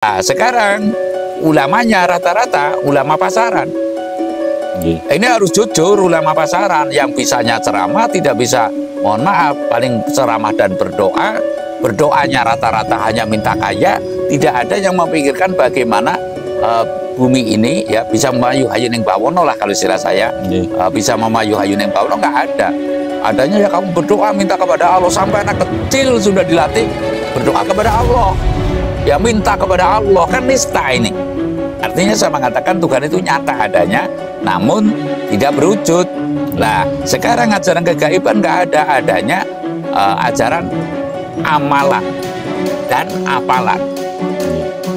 Nah, sekarang ulamanya rata-rata ulama pasaran. Ini harus jujur, ulama pasaran yang bisanya ceramah, tidak bisa, mohon maaf, paling ceramah dan berdoa. Berdoanya rata-rata hanya minta kaya, tidak ada yang memikirkan bagaimana bumi ini ya bisa memayu hayuning bawono lah kalau istilah saya. Bisa memayu hayuning bawono, nggak ada. Adanya ya kamu berdoa minta kepada Allah, sampai anak kecil sudah dilatih berdoa kepada Allah. Ya minta kepada Allah, kan nista ini. Artinya saya mengatakan Tuhan itu nyata adanya, namun tidak berwujud. Nah, sekarang ajaran kegaiban nggak ada, adanya ajaran amalan dan apalan.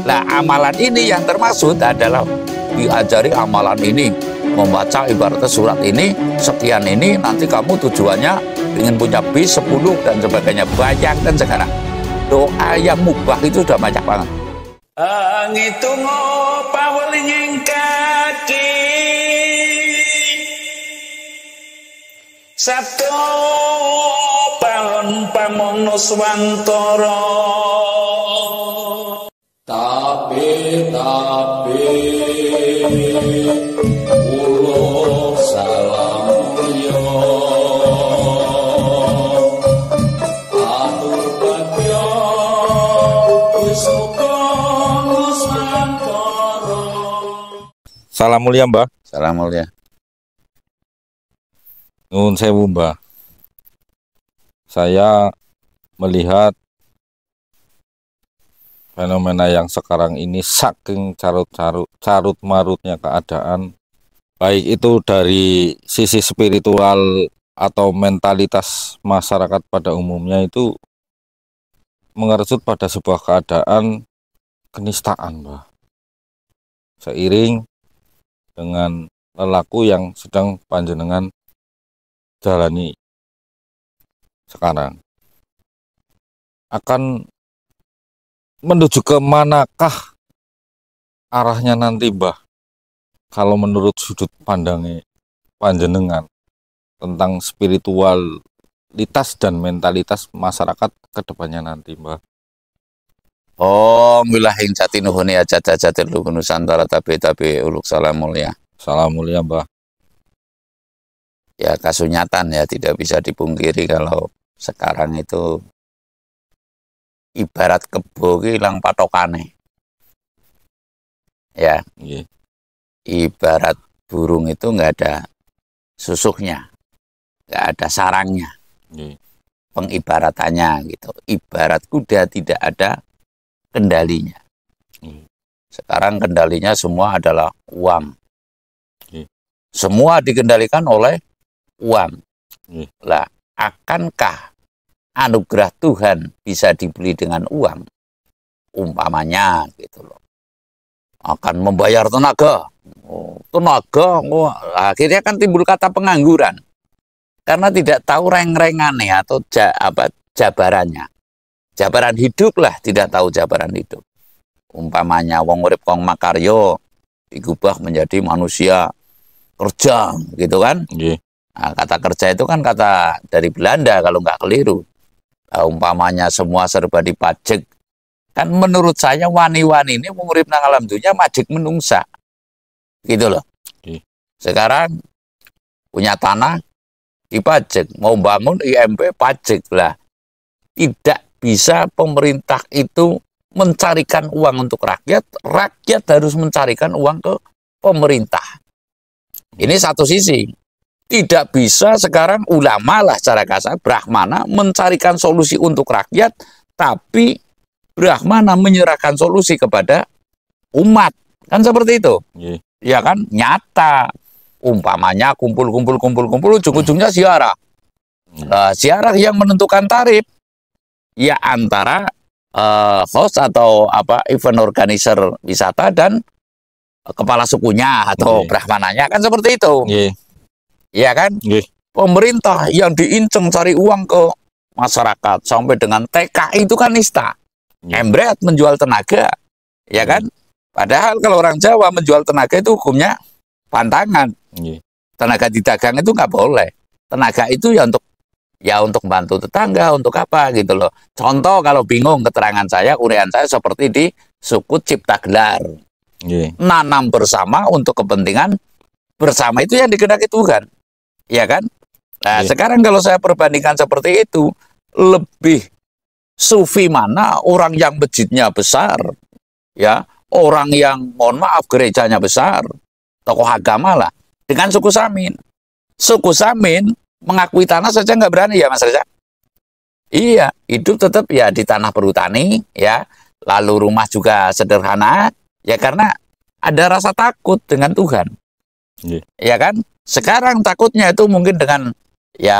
Nah, amalan ini yang termaksud adalah diajari amalan ini, membaca ibaratnya surat ini, sekian ini, nanti kamu tujuannya ingin punya bis 10 dan sebagainya. Bayangkan sekarang, doa yang mubah itu sudah banyak banget. Ngitung pawelinging kaki Sabtu palon pamono swantara tapi ulo salam yo atur bagyo Salam mulia Mbah. Salam mulia. Nuhun sewu Mbah. Saya melihat fenomena yang sekarang ini saking carut marutnya keadaan, baik itu dari sisi spiritual atau mentalitas masyarakat pada umumnya, itu mengerucut pada sebuah keadaan kenistaan, Mbah. Seiring dengan lelaku yang sedang panjenengan jalani sekarang, akan menuju ke manakah arahnya nanti, Mbah, kalau menurut sudut pandangnya panjenengan tentang spiritualitas dan mentalitas masyarakat ke depannya nanti, Mbah? Oh, milahing jati nuhuni aja jatir luhun Nusantara tapi uluk salam mulia. Salam mulia, Mbah. Ya kasunyatan ya, tidak bisa dipungkiri kalau sekarang itu ibarat kebo hilang patokane. Ya. Ibarat burung itu nggak ada susuknya, nggak ada sarangnya. Pengibaratannya gitu. Ibarat kuda tidak ada kendalinya. Sekarang kendalinya semua adalah uang. Semua dikendalikan oleh uang. Lah, akankah anugerah Tuhan bisa dibeli dengan uang? Umpamanya gitu loh. Akan membayar tenaga. Akhirnya kan timbul kata pengangguran. Karena tidak tahu reng-rengannya atau jabarannya. Jabaran hidup lah, tidak tahu jabaran hidup. Umpamanya wong urip kong makaryo digubah menjadi manusia kerja, gitu kan? Nah, kata kerja itu kan kata dari Belanda kalau nggak keliru. Umpamanya semua serba dipajek. Kan menurut saya wani-wani ini mengurip nang alam dunia majek menungsa. Gitu loh. Sekarang punya tanah dipajek, mau bangun IMP pajek lah. Tidak bisa pemerintah itu mencarikan uang untuk rakyat, rakyat harus mencarikan uang ke pemerintah. Ini satu sisi. Tidak bisa sekarang ulama lah secara kasar, Brahmana mencarikan solusi untuk rakyat, tapi Brahmana menyerahkan solusi kepada umat. Kan seperti itu. Ya kan? Nyata. Umpamanya kumpul, ujung-ujungnya ziarah. Ziarah yang menentukan tarif ya antara host atau event organizer wisata dan kepala sukunya atau Brahmananya, kan seperti itu. Iya kan? Pemerintah yang diinceng cari uang ke masyarakat sampai dengan TKI itu kan nista. Embret menjual tenaga, ya kan? Padahal kalau orang Jawa menjual tenaga itu hukumnya pantangan. Tenaga didagang itu nggak boleh. Tenaga itu ya untuk ya untuk bantu tetangga, untuk apa gitu loh. Contoh kalau bingung keterangan saya, uraian saya seperti di suku Cipta Gelar. Nggih. Nanam bersama untuk kepentingan bersama itu yang dikehendaki Tuhan. Ya kan? Nah, Nggih. sekarang kalau saya perbandingkan seperti itu, lebih sufi mana orang yang masjidnya besar, ya, orang yang mohon maaf gerejanya besar, tokoh agama lah, dengan suku Samin. Suku Samin mengakui tanah saja nggak berani ya Mas Reza. Iya, hidup tetap ya di tanah perhutani, ya. Lalu rumah juga sederhana, ya karena ada rasa takut dengan Tuhan. Nggih. Ya kan? Sekarang takutnya itu mungkin dengan ya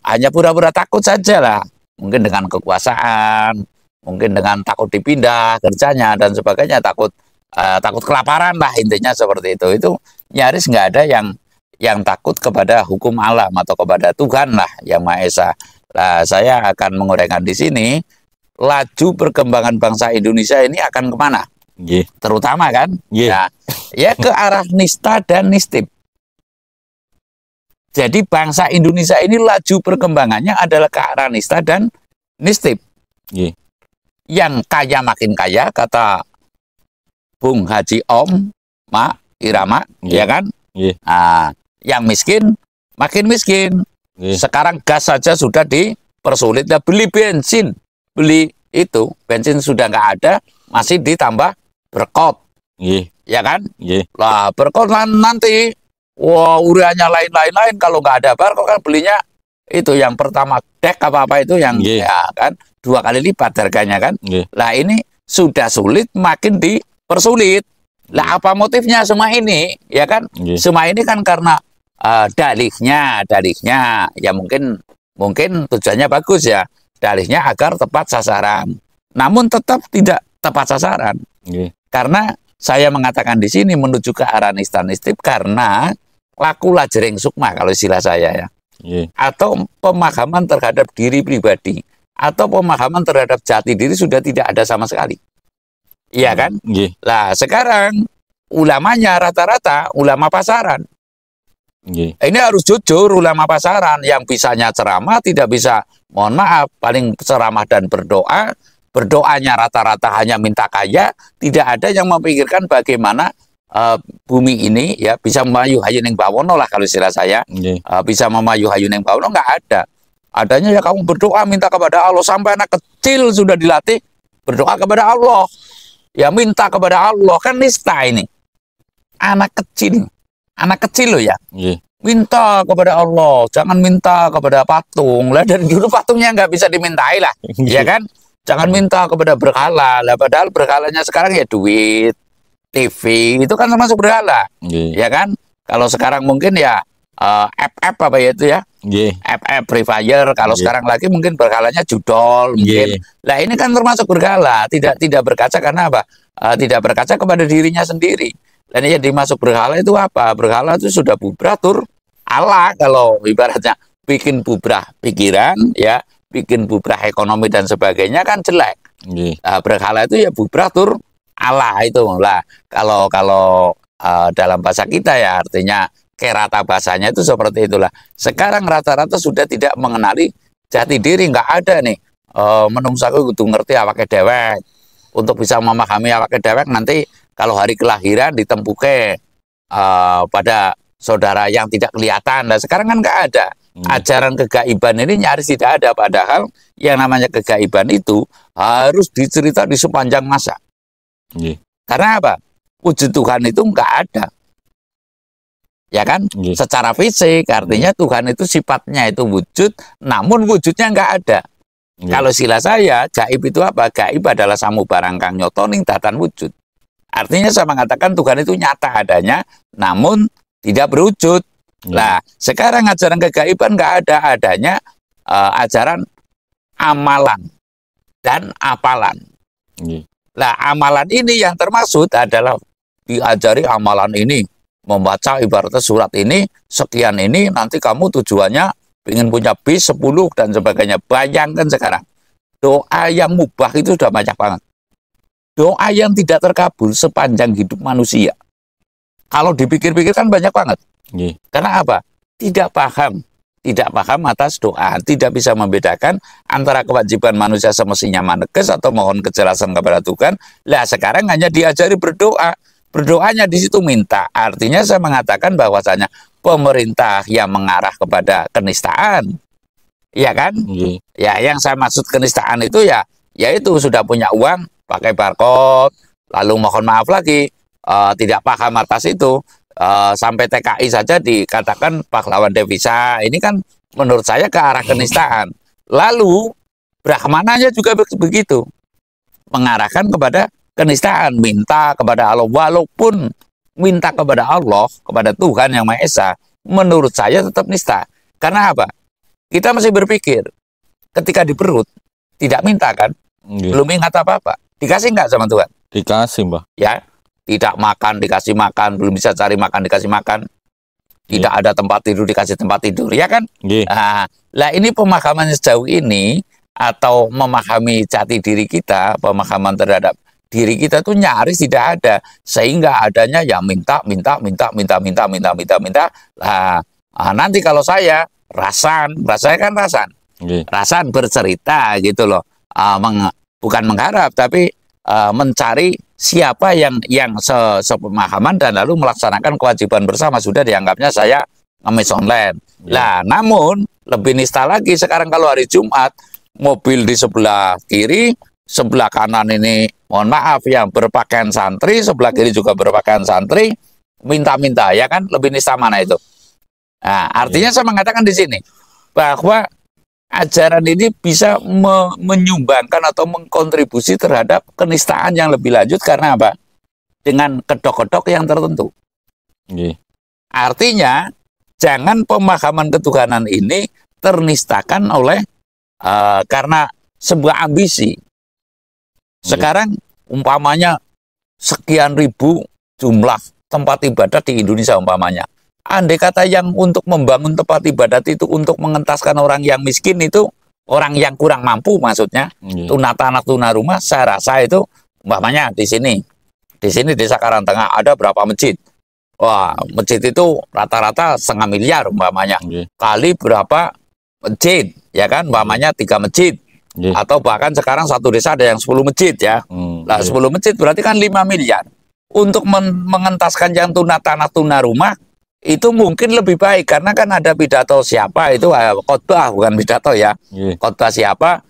hanya pura-pura takut saja lah. Mungkin dengan kekuasaan, mungkin dengan takut dipindah kerjanya dan sebagainya, takut kelaparan lah, intinya seperti itu. Itu nyaris nggak ada yang takut kepada hukum alam atau kepada Tuhan lah yang Maha Esa. Nah, saya akan menguraikan di sini laju perkembangan bangsa Indonesia ini akan kemana? Nggih. Terutama kan, Nggih. ya ke arah nista dan nistip. Jadi bangsa Indonesia ini laju perkembangannya adalah ke arah nista dan nistip. Nggih. Yang kaya makin kaya, kata Bung Haji Om Mak Irama, Nggih. ya kan? Nggih. Nah, yang miskin makin miskin. Nggih. Sekarang gas saja sudah dipersulit. Ya, beli bensin, beli itu bensin sudah nggak ada, masih ditambah berkot, Nggih. ya kan? Nggih. Lah berkot nanti, wah ureanya lain-lain kalau nggak ada berkot kan belinya itu yang pertama dek apa itu yang Nggih. ya kan 2 kali lipat harganya kan. Nggih. Lah ini sudah sulit makin dipersulit. Lah apa motifnya semua ini, ya kan? Nggih. Semua ini kan karena dalihnya ya mungkin tujuannya bagus ya, dalihnya agar tepat sasaran. Namun tetap tidak tepat sasaran. Nggih. Karena saya mengatakan di sini menuju ke arah nista nistip karena laku lajering sukma kalau istilah saya ya. Nggih. Atau pemahaman terhadap diri pribadi atau pemahaman terhadap jati diri sudah tidak ada sama sekali. Iya kan? Nggih. Lah sekarang ulamanya rata-rata ulama pasaran. Nggih. Ini harus jujur, ulama pasaran yang bisanya ceramah tidak bisa, mohon maaf, paling ceramah dan berdoa. Berdoanya rata-rata hanya minta kaya, tidak ada yang memikirkan bagaimana bumi ini ya bisa memayu hayuning bawono lah kalau istilah saya. Nggih. Bisa memayu hayuning bawono nggak ada. Adanya ya kamu berdoa minta kepada Allah, sampai anak kecil sudah dilatih berdoa kepada Allah. Ya minta kepada Allah, kan nista ini. Anak kecil loh ya. Nggih. Minta kepada Allah, jangan minta kepada patung. Lah dari dulu patungnya nggak bisa dimintai lah, ya kan? Jangan minta kepada berhala. Lah padahal berhalanya sekarang ya duit, TV, itu kan termasuk berhala, Nggih. ya kan? Kalau sekarang mungkin ya app apa ya itu ya? Nggih. App Free Fire. Kalau Nggih. sekarang lagi mungkin berhalanya judol, mungkin. Nggih. Lah ini kan termasuk berhala, tidak berkaca karena apa? Tidak berkaca kepada dirinya sendiri. Dan yang dimasuk berhala itu apa? Berhala itu sudah bubrah tur Allah, kalau ibaratnya bikin bubrah pikiran, ya, bikin bubrah ekonomi dan sebagainya kan jelek. Nggih. Berhala itu ya bubrah tur Allah itu lah. Kalau dalam bahasa kita ya artinya kerata bahasanya itu seperti itulah. Sekarang rata-rata sudah tidak mengenali jati diri, nggak ada nih. Menungsaku kudu ngerti awake dewek. Untuk bisa memahami awake dewek nanti kalau hari kelahiran ditempuke pada saudara yang tidak kelihatan. Nah sekarang kan nggak ada. Ajaran kegaiban ini nyaris tidak ada. Padahal yang namanya kegaiban itu harus dicerita di sepanjang masa. Nggih. Karena apa? Wujud Tuhan itu nggak ada. Ya kan? Nggih. Secara fisik artinya Tuhan itu sifatnya itu wujud, namun wujudnya nggak ada. Nggih. Kalau sila saya, gaib itu apa? Gaib adalah samu barang kang nyotoning datan wujud. Artinya saya mengatakan Tuhan itu nyata adanya, namun tidak berwujud. Nah, sekarang ajaran kegaiban nggak ada, adanya ajaran amalan dan apalan. Nggih. Nah, amalan ini yang termaksud adalah diajari amalan ini, membaca ibaratnya surat ini, sekian ini, nanti kamu tujuannya ingin punya bis 10 dan sebagainya. Bayangkan sekarang, doa yang mubah itu sudah banyak banget. Doa yang tidak terkabul sepanjang hidup manusia. Kalau dipikir-pikir kan banyak banget. Nggih. Karena apa? Tidak paham, tidak paham atas doa, tidak bisa membedakan antara kewajiban manusia semestinya meneges atau mohon kejelasan kepada Tuhan. Lah sekarang hanya diajari berdoa. Berdoanya di situ minta. Artinya saya mengatakan bahwasanya pemerintah yang mengarah kepada kenistaan. Iya kan? Ya, yang saya maksud kenistaan itu ya, yaitu sudah punya uang, pakai barcode, lalu mohon maaf lagi, tidak paham atas itu, sampai TKI saja dikatakan pahlawan devisa. Ini kan menurut saya ke arah kenistaan. Lalu Brahmananya juga begitu, mengarahkan kepada kenistaan, minta kepada Allah, walaupun minta kepada Allah, kepada Tuhan Yang Maha Esa, menurut saya tetap nista. Karena apa? Kita masih berpikir, ketika di perut, tidak minta kan? Belum ingat apa-apa. Dikasih nggak sama Tuhan? Dikasih, Mbah. Ya, tidak makan, dikasih makan. Belum bisa cari makan, dikasih makan. Tidak ada tempat tidur, dikasih tempat tidur. Ya kan? Nah, ini pemahaman sejauh ini, atau memahami jati diri kita, pemahaman terhadap diri kita tuh nyaris tidak ada, sehingga adanya ya minta. Nah, nanti kalau saya rasanya kan rasan bercerita gitu loh, bukan mengharap tapi mencari siapa yang sepemahaman dan lalu melaksanakan kewajiban bersama. Sudah dianggapnya saya ngemis online. Lah, namun lebih nista lagi sekarang kalau hari Jumat, mobil di sebelah kiri, sebelah kanan ini mohon maaf yang berpakaian santri, sebelah kiri juga berpakaian santri, minta-minta, ya kan? Lebih nista mana itu? Nah, artinya saya mengatakan di sini bahwa ajaran ini bisa menyumbangkan atau mengkontribusi terhadap kenistaan yang lebih lanjut. Karena apa? Dengan kedok-kedok yang tertentu. Artinya jangan pemahaman ketuhanan ini ternistakan oleh karena sebuah ambisi. Sekarang umpamanya sekian ribu jumlah tempat ibadat di Indonesia umpamanya. Andai kata yang untuk membangun tempat ibadat itu untuk mengentaskan orang yang miskin, itu orang yang kurang mampu maksudnya, tunatanak tunarumah, saya rasa itu umpamanya di sini Desa Karangtengah ada berapa masjid? Wah, masjid itu rata-rata 0,5 miliar umpamanya. Kali berapa masjid, ya kan? Umpamanya 3 masjid. Atau bahkan sekarang satu desa ada yang 10 masjid ya. Nah, 10 masjid berarti kan 5 miliar. Untuk mengentaskan yang tunatanak tunarumah itu mungkin lebih baik, karena kan ada pidato siapa itu, khotbah bukan pidato ya. Khotbah siapa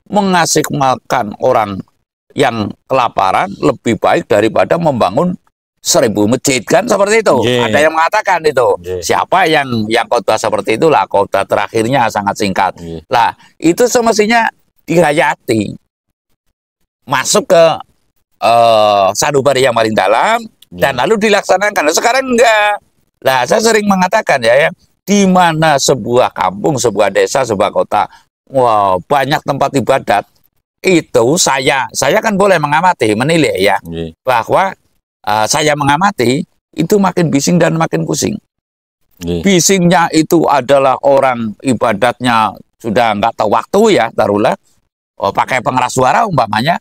mengasih makan orang yang kelaparan lebih baik daripada membangun 1000 masjid, kan seperti itu. Ada yang mengatakan itu. Siapa yang khotbah seperti itulah, khotbah terakhirnya sangat singkat. Lah, itu semestinya dihayati. Masuk ke sanubari yang paling dalam dan lalu dilaksanakan. Sekarang enggak. Lah, saya sering mengatakan ya, di mana sebuah kampung, sebuah desa, sebuah kota, banyak tempat ibadat, itu saya kan boleh mengamati, menilai ya, bahwa saya mengamati itu makin bising dan makin pusing. Bisingnya itu adalah orang ibadatnya sudah nggak tahu waktu ya, taruhlah pakai pengeras suara umpamanya,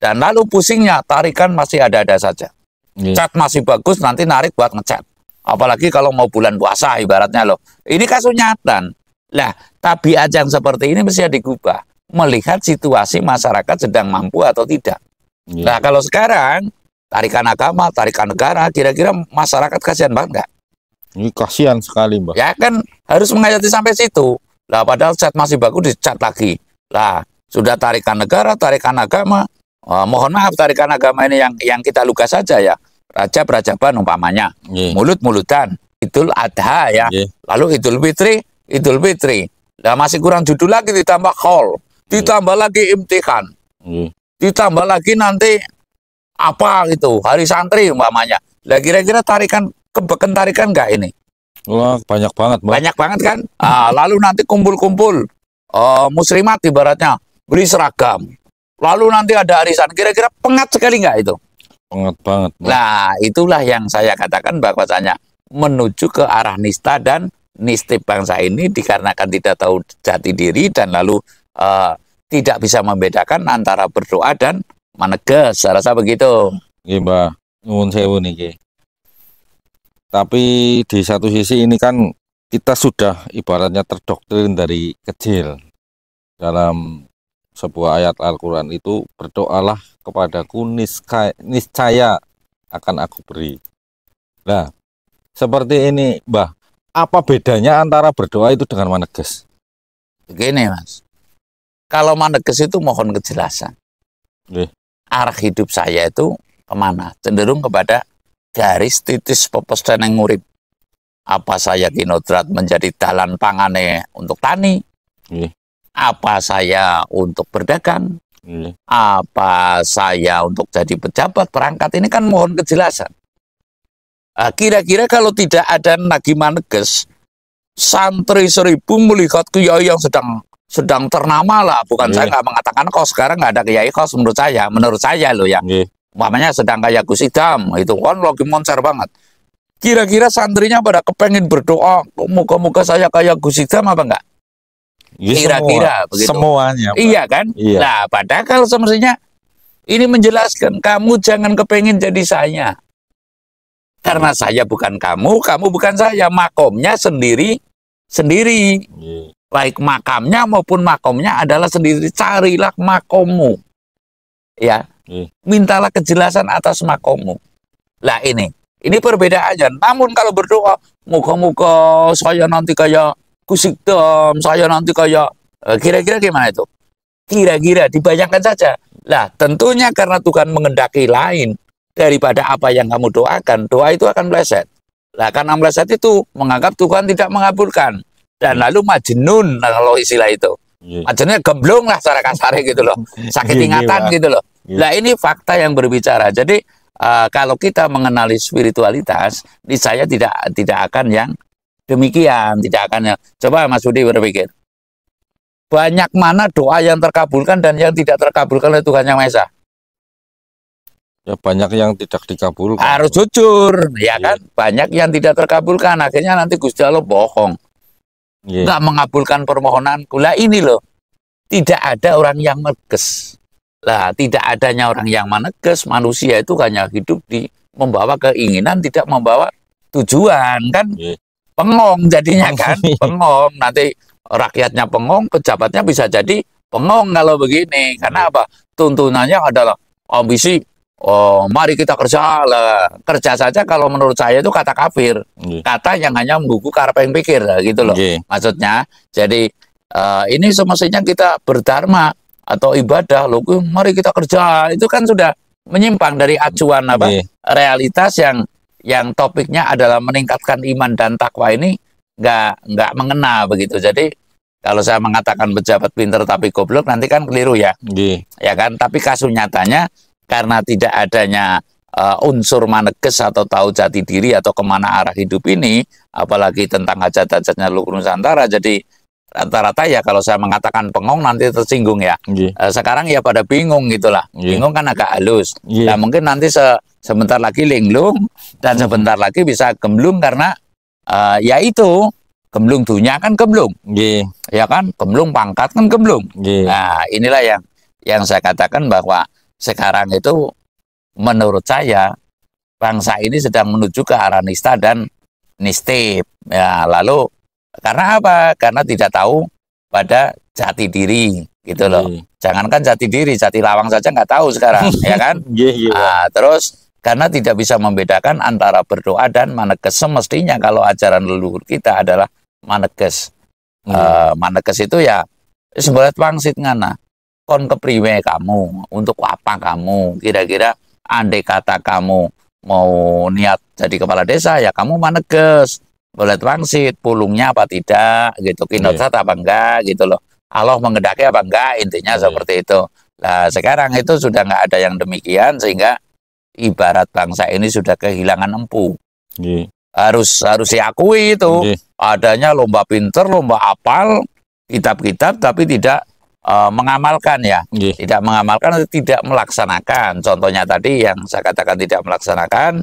dan lalu pusingnya tarikan masih ada-ada saja. Cat masih bagus, nanti narik buat ngecat. Apalagi kalau mau bulan puasa ibaratnya loh. Ini kan sunyatan. Lah, tabiat yang seperti ini mesti digubah, melihat situasi masyarakat sedang mampu atau tidak. Nah, kalau sekarang tarikan agama, tarikan negara, kira-kira masyarakat kasihan banget nggak? Ini kasihan sekali, Mbak. Ya kan harus menghayati sampai situ. Lah, padahal cat masih bagus, dicat lagi. Lah, sudah tarikan negara, tarikan agama. Mohon maaf, tarikan agama ini yang kita lugas saja ya. Rajab-rajaban umpamanya, mulut-mulutan, Idul Adha ya, lalu Idul Fitri. Nah, masih kurang judul lagi, ditambah haul, ditambah lagi imtihan, ditambah lagi nanti apa gitu, hari santri umpamanya. Lah, kira-kira tarikan nggak ini? Wah, banyak banget, Mbak. Banyak banget kan? Lalu nanti kumpul-kumpul muslimat ibaratnya beli seragam. Lalu nanti ada arisan, kira-kira pengat sekali nggak itu? Pengat banget, Mbak. Nah, itulah yang saya katakan bahwasanya menuju ke arah nista dan nistip bangsa ini dikarenakan tidak tahu jati diri dan lalu tidak bisa membedakan antara berdoa dan meneges. Saya rasa begitu. Iya, Mbak. Nuwun sewu niki. Tapi di satu sisi ini kan kita sudah ibaratnya terdoktrin dari kecil dalam sebuah ayat Al-Quran itu, berdoalah kepadaku niscaya akan aku beri. Nah, seperti ini, Mbah, apa bedanya antara berdoa itu dengan maneges? Begini, Mas. Kalau maneges itu mohon kejelasan. Arah hidup saya itu kemana? Cenderung kepada garis titis pepesan yang ngurip. Apa saya kinodrat menjadi dalan pangane untuk tani? Apa saya untuk berdagang? Apa saya untuk jadi pejabat perangkat? Ini kan mohon kejelasan. Kira-kira kalau tidak ada lagi maneges, santri 1000 melihat kiai yang sedang ternama lah. Bukan saya nggak mengatakan kok sekarang nggak ada kiai kos, menurut saya loh ya. Umpamanya sedang kayak Gus Idam, itu kan lagi moncer banget. Kira-kira santrinya pada kepengen berdoa, moga-moga saya kayak Gus Idam apa enggak? Kira-kira begitu. Semuanya, Pak. Iya kan? Iya. Nah, padahal semestinya ini menjelaskan, kamu jangan kepengen jadi saya. Karena saya bukan kamu, kamu bukan saya. Makomnya sendiri. Baik makamnya maupun makomnya adalah sendiri. Carilah makommu. Ya. Mintalah kejelasan atas makommu. Lah ini perbedaannya. Namun kalau berdoa, moga-moga saya nanti kayak Gus Idam, saya nanti kayak, kira-kira gimana itu? Kira-kira dibayangkan saja. Lah tentunya karena Tuhan mengendaki lain daripada apa yang kamu doakan, doa itu akan meleset. Lah karena meleset itu menganggap Tuhan tidak mengabulkan. Dan lalu majnun, kalau istilah itu. Majnunnya gemblung lah secara kasar gitu loh. Sakit ingatan gitu loh. Lah ini fakta yang berbicara. Jadi kalau kita mengenali spiritualitas, saya tidak akan yang demikian, tidak akan yang. Coba Mas Budi berpikir, banyak mana doa yang terkabulkan dan yang tidak terkabulkan oleh Tuhan Yang Maha Esa? Ya banyak yang tidak dikabulkan. Harus jujur, ya kan? Banyak yang tidak terkabulkan, akhirnya nanti Gusti Allah bohong, nggak mengabulkan permohonanku. Lah ini loh, tidak ada orang yang meneges. Lah, tidak adanya orang yang maneges, manusia itu hanya hidup di membawa keinginan, tidak membawa tujuan, kan? Pengong jadinya kan, pengong. Nanti rakyatnya pengong, pejabatnya bisa jadi pengong kalau begini. Karena apa? Tuntunannya adalah ambisi. Oh, mari kita kerja lah. Kerja saja kalau menurut saya itu kata kafir. Kata yang hanya mengguguk karep yang pikir, gitu loh. Maksudnya, jadi ini semestinya kita berdharma atau ibadah, loh, mari kita kerja, itu kan sudah menyimpang dari acuan realitas yang topiknya adalah meningkatkan iman dan takwa. Ini nggak mengena begitu. Jadi kalau saya mengatakan pejabat pinter tapi goblok, nanti kan keliru ya, ya kan. Tapi kasus nyatanya karena tidak adanya unsur maneges atau tahu jati diri atau kemana arah hidup ini, apalagi tentang hajat-hajatnya Luhur Nusantara, jadi rata-rata ya kalau saya mengatakan pengong nanti tersinggung ya. Sekarang ya pada bingung gitulah. Bingung kan agak halus. Nah mungkin nanti sebentar lagi linglung dan sebentar lagi bisa gemblung karena ya itu gemblung dunia kan gemblung. Ya kan, gemblung pangkat kan gemblung. Nah inilah yang saya katakan bahwa sekarang itu menurut saya bangsa ini sedang menuju ke arah nista dan nistip. Ya lalu karena apa? Karena tidak tahu pada jati diri, gitu loh. Jangankan jati diri, jati lawang saja nggak tahu sekarang, ya kan? Terus karena tidak bisa membedakan antara berdoa dan maneges. Semestinya kalau ajaran leluhur kita adalah maneges. Maneges itu ya seberat pangsit ngana. Kon kepriwe kamu, untuk apa kamu? Kira-kira andai kata kamu mau niat jadi kepala desa, ya kamu maneges. Boleh wangsit, pulungnya apa tidak, gitu, kinodrat apa enggak, gitu loh. Allah mengendaki apa enggak, intinya seperti itu. Nah, sekarang itu sudah nggak ada yang demikian, sehingga ibarat bangsa ini sudah kehilangan empu. Harus diakui itu. Adanya lomba pinter, lomba apal, kitab-kitab, tapi tidak mengamalkan ya. Tidak mengamalkan atau tidak melaksanakan. Contohnya tadi yang saya katakan tidak melaksanakan,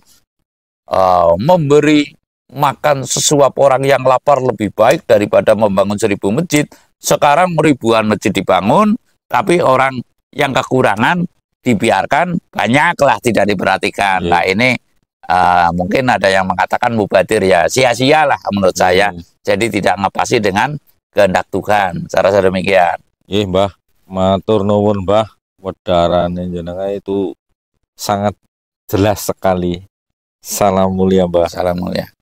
memberi makan sesuap orang yang lapar lebih baik daripada membangun 1000 masjid. Sekarang ribuan masjid dibangun, tapi orang yang kekurangan dibiarkan, banyaklah tidak diperhatikan. Nah ini mungkin ada yang mengatakan mubadir ya, sia-sia lah menurut saya. Jadi tidak ngepasi dengan kehendak Tuhan. Saya rasa demikian. Mbah, matur nuwun Mbah, wedarane jenengan itu sangat jelas sekali. Salam mulia Mbah. Salam mulia.